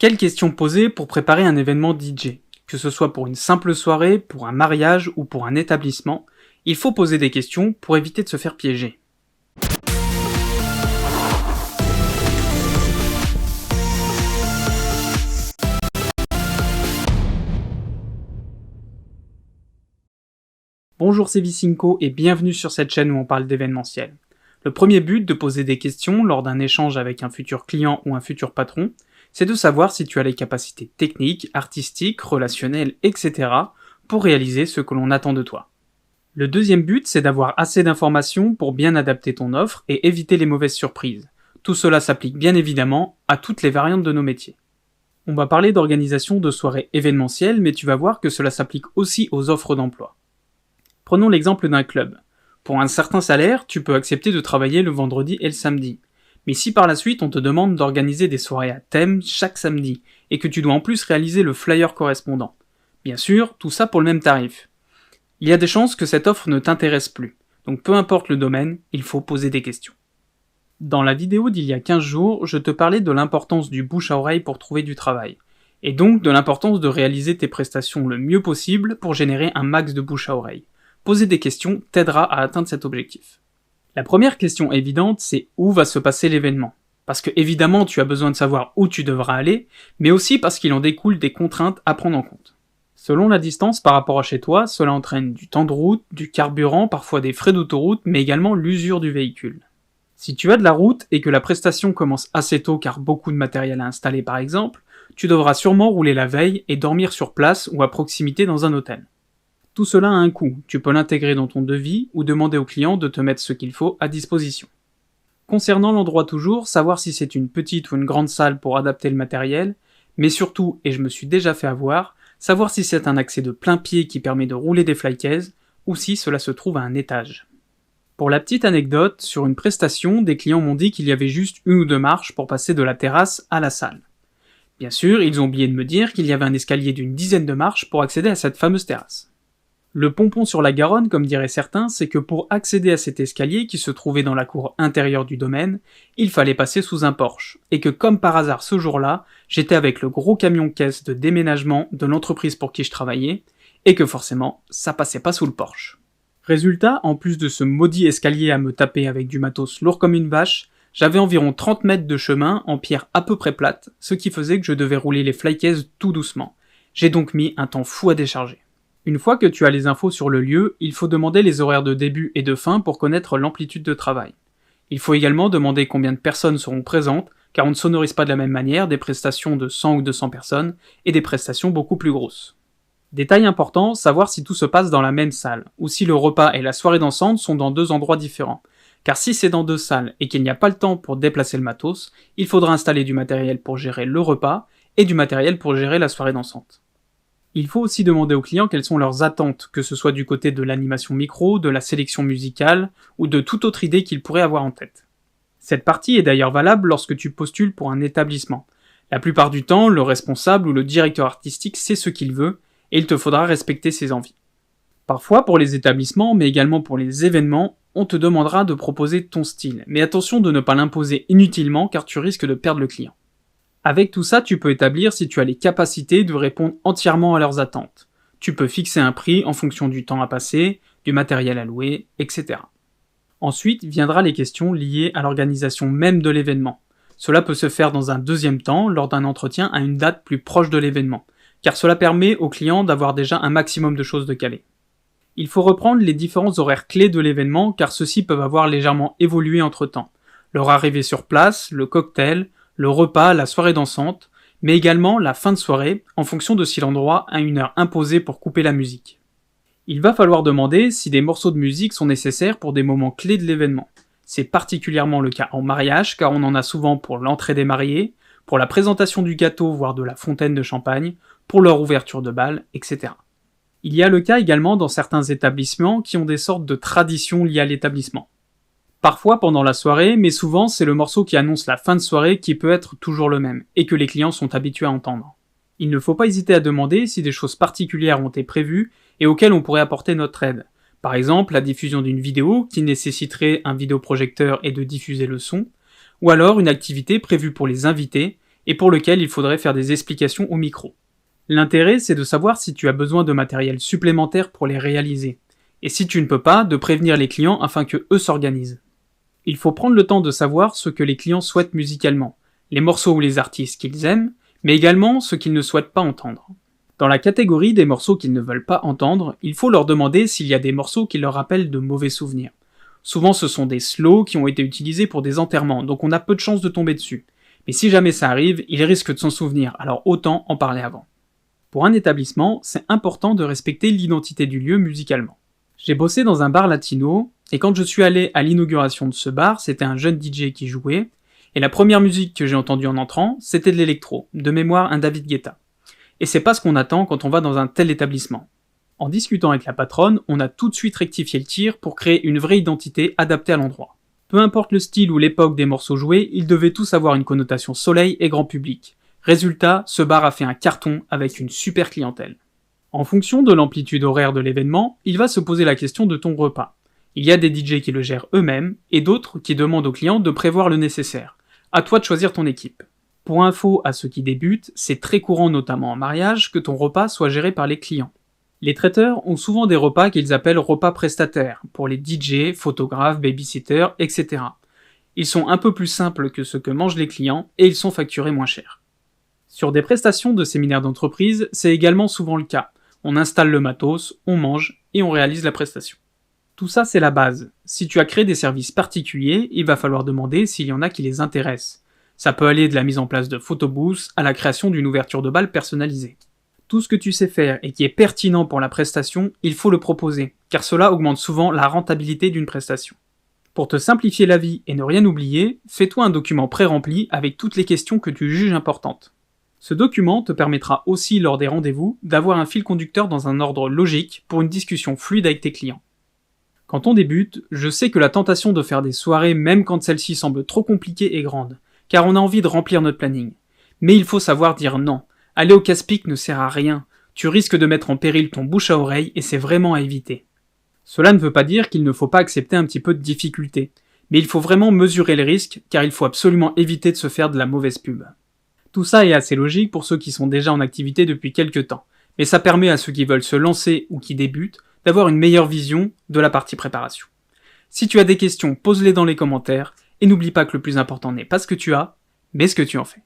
Quelles questions poser pour préparer un événement DJ? Que ce soit pour une simple soirée, pour un mariage ou pour un établissement, il faut poser des questions pour éviter de se faire piéger. Bonjour, c'est Vicinco et bienvenue sur cette chaîne où on parle d'événementiel. Le premier but de poser des questions lors d'un échange avec un futur client ou un futur patron, c'est de savoir si tu as les capacités techniques, artistiques, relationnelles, etc. pour réaliser ce que l'on attend de toi. Le deuxième but, c'est d'avoir assez d'informations pour bien adapter ton offre et éviter les mauvaises surprises. Tout cela s'applique bien évidemment à toutes les variantes de nos métiers. On va parler d'organisation de soirées événementielles, mais tu vas voir que cela s'applique aussi aux offres d'emploi. Prenons l'exemple d'un club. Pour un certain salaire, tu peux accepter de travailler le vendredi et le samedi. Mais si par la suite on te demande d'organiser des soirées à thème chaque samedi, et que tu dois en plus réaliser le flyer correspondant, bien sûr, tout ça pour le même tarif. Il y a des chances que cette offre ne t'intéresse plus, donc peu importe le domaine, il faut poser des questions. Dans la vidéo d'il y a 15 jours, je te parlais de l'importance du bouche à oreille pour trouver du travail, et donc de l'importance de réaliser tes prestations le mieux possible pour générer un max de bouche à oreille. Poser des questions t'aidera à atteindre cet objectif. La première question évidente, c'est où va se passer l'événement? Parce que évidemment, tu as besoin de savoir où tu devras aller, mais aussi parce qu'il en découle des contraintes à prendre en compte. Selon la distance par rapport à chez toi, cela entraîne du temps de route, du carburant, parfois des frais d'autoroute, mais également l'usure du véhicule. Si tu as de la route et que la prestation commence assez tôt car beaucoup de matériel à installer par exemple, tu devras sûrement rouler la veille et dormir sur place ou à proximité dans un hôtel. Tout cela a un coût, tu peux l'intégrer dans ton devis ou demander au client de te mettre ce qu'il faut à disposition. Concernant l'endroit toujours, savoir si c'est une petite ou une grande salle pour adapter le matériel, mais surtout, et je me suis déjà fait avoir, savoir si c'est un accès de plein pied qui permet de rouler des flycases ou si cela se trouve à un étage. Pour la petite anecdote, sur une prestation, des clients m'ont dit qu'il y avait juste une ou deux marches pour passer de la terrasse à la salle. Bien sûr, ils ont oublié de me dire qu'il y avait un escalier d'une dizaine de marches pour accéder à cette fameuse terrasse. Le pompon sur la Garonne, comme diraient certains, c'est que pour accéder à cet escalier qui se trouvait dans la cour intérieure du domaine, il fallait passer sous un porche, et que comme par hasard ce jour-là, j'étais avec le gros camion-caisse de déménagement de l'entreprise pour qui je travaillais, et que forcément, ça passait pas sous le porche. Résultat, en plus de ce maudit escalier à me taper avec du matos lourd comme une vache, j'avais environ 30 mètres de chemin en pierre à peu près plate, ce qui faisait que je devais rouler les flycases tout doucement. J'ai donc mis un temps fou à décharger. Une fois que tu as les infos sur le lieu, il faut demander les horaires de début et de fin pour connaître l'amplitude de travail. Il faut également demander combien de personnes seront présentes, car on ne sonorise pas de la même manière des prestations de 100 ou 200 personnes et des prestations beaucoup plus grosses. Détail important, savoir si tout se passe dans la même salle, ou si le repas et la soirée dansante sont dans deux endroits différents. Car si c'est dans deux salles et qu'il n'y a pas le temps pour déplacer le matos, il faudra installer du matériel pour gérer le repas et du matériel pour gérer la soirée dansante. Il faut aussi demander aux clients quelles sont leurs attentes, que ce soit du côté de l'animation micro, de la sélection musicale, ou de toute autre idée qu'ils pourraient avoir en tête. Cette partie est d'ailleurs valable lorsque tu postules pour un établissement. La plupart du temps, le responsable ou le directeur artistique sait ce qu'il veut, et il te faudra respecter ses envies. Parfois, pour les établissements, mais également pour les événements, on te demandera de proposer ton style, mais attention de ne pas l'imposer inutilement car tu risques de perdre le client. Avec tout ça, tu peux établir si tu as les capacités de répondre entièrement à leurs attentes. Tu peux fixer un prix en fonction du temps à passer, du matériel à louer, etc. Ensuite viendra les questions liées à l'organisation même de l'événement. Cela peut se faire dans un deuxième temps, lors d'un entretien à une date plus proche de l'événement, car cela permet au client d'avoir déjà un maximum de choses de calées. Il faut reprendre les différents horaires clés de l'événement, car ceux-ci peuvent avoir légèrement évolué entre temps. Leur arrivée sur place, le cocktail, le repas, la soirée dansante, mais également la fin de soirée, en fonction de si l'endroit a une heure imposée pour couper la musique. Il va falloir demander si des morceaux de musique sont nécessaires pour des moments clés de l'événement. C'est particulièrement le cas en mariage, car on en a souvent pour l'entrée des mariés, pour la présentation du gâteau, voire de la fontaine de champagne, pour leur ouverture de bal, etc. Il y a le cas également dans certains établissements qui ont des sortes de traditions liées à l'établissement. Parfois pendant la soirée, mais souvent c'est le morceau qui annonce la fin de soirée qui peut être toujours le même, et que les clients sont habitués à entendre. Il ne faut pas hésiter à demander si des choses particulières ont été prévues et auxquelles on pourrait apporter notre aide. Par exemple, la diffusion d'une vidéo qui nécessiterait un vidéoprojecteur et de diffuser le son, ou alors une activité prévue pour les invités et pour lequel il faudrait faire des explications au micro. L'intérêt, c'est de savoir si tu as besoin de matériel supplémentaire pour les réaliser, et si tu ne peux pas, de prévenir les clients afin que eux s'organisent. Il faut prendre le temps de savoir ce que les clients souhaitent musicalement, les morceaux ou les artistes qu'ils aiment, mais également ce qu'ils ne souhaitent pas entendre. Dans la catégorie des morceaux qu'ils ne veulent pas entendre, il faut leur demander s'il y a des morceaux qui leur rappellent de mauvais souvenirs. Souvent ce sont des slows qui ont été utilisés pour des enterrements, donc on a peu de chances de tomber dessus. Mais si jamais ça arrive, ils risquent de s'en souvenir, alors autant en parler avant. Pour un établissement, c'est important de respecter l'identité du lieu musicalement. J'ai bossé dans un bar latino, et quand je suis allé à l'inauguration de ce bar, c'était un jeune DJ qui jouait, et la première musique que j'ai entendue en entrant, c'était de l'électro, de mémoire un David Guetta. Et c'est pas ce qu'on attend quand on va dans un tel établissement. En discutant avec la patronne, on a tout de suite rectifié le tir pour créer une vraie identité adaptée à l'endroit. Peu importe le style ou l'époque des morceaux joués, ils devaient tous avoir une connotation soleil et grand public. Résultat, ce bar a fait un carton avec une super clientèle. En fonction de l'amplitude horaire de l'événement, il va se poser la question de ton repas. Il y a des DJ qui le gèrent eux-mêmes, et d'autres qui demandent aux clients de prévoir le nécessaire. À toi de choisir ton équipe. Pour info à ceux qui débutent, c'est très courant notamment en mariage que ton repas soit géré par les clients. Les traiteurs ont souvent des repas qu'ils appellent repas prestataires, pour les DJ, photographes, babysitters, etc. Ils sont un peu plus simples que ce que mangent les clients, et ils sont facturés moins cher. Sur des prestations de séminaires d'entreprise, c'est également souvent le cas. On installe le matos, on mange, et on réalise la prestation. Tout ça, c'est la base. Si tu as créé des services particuliers, il va falloir demander s'il y en a qui les intéressent. Ça peut aller de la mise en place de photobooths à la création d'une ouverture de bal personnalisée. Tout ce que tu sais faire et qui est pertinent pour la prestation, il faut le proposer, car cela augmente souvent la rentabilité d'une prestation. Pour te simplifier la vie et ne rien oublier, fais-toi un document pré-rempli avec toutes les questions que tu juges importantes. Ce document te permettra aussi lors des rendez-vous d'avoir un fil conducteur dans un ordre logique pour une discussion fluide avec tes clients. Quand on débute, je sais que la tentation de faire des soirées même quand celle-ci semble trop compliquée est grande, car on a envie de remplir notre planning. Mais il faut savoir dire non. Aller au casse-pique ne sert à rien. Tu risques de mettre en péril ton bouche à oreille et c'est vraiment à éviter. Cela ne veut pas dire qu'il ne faut pas accepter un petit peu de difficulté, mais il faut vraiment mesurer les risques car il faut absolument éviter de se faire de la mauvaise pub. Tout ça est assez logique pour ceux qui sont déjà en activité depuis quelques temps, mais ça permet à ceux qui veulent se lancer ou qui débutent d'avoir une meilleure vision de la partie préparation. Si tu as des questions, pose-les dans les commentaires, et n'oublie pas que le plus important n'est pas ce que tu as, mais ce que tu en fais.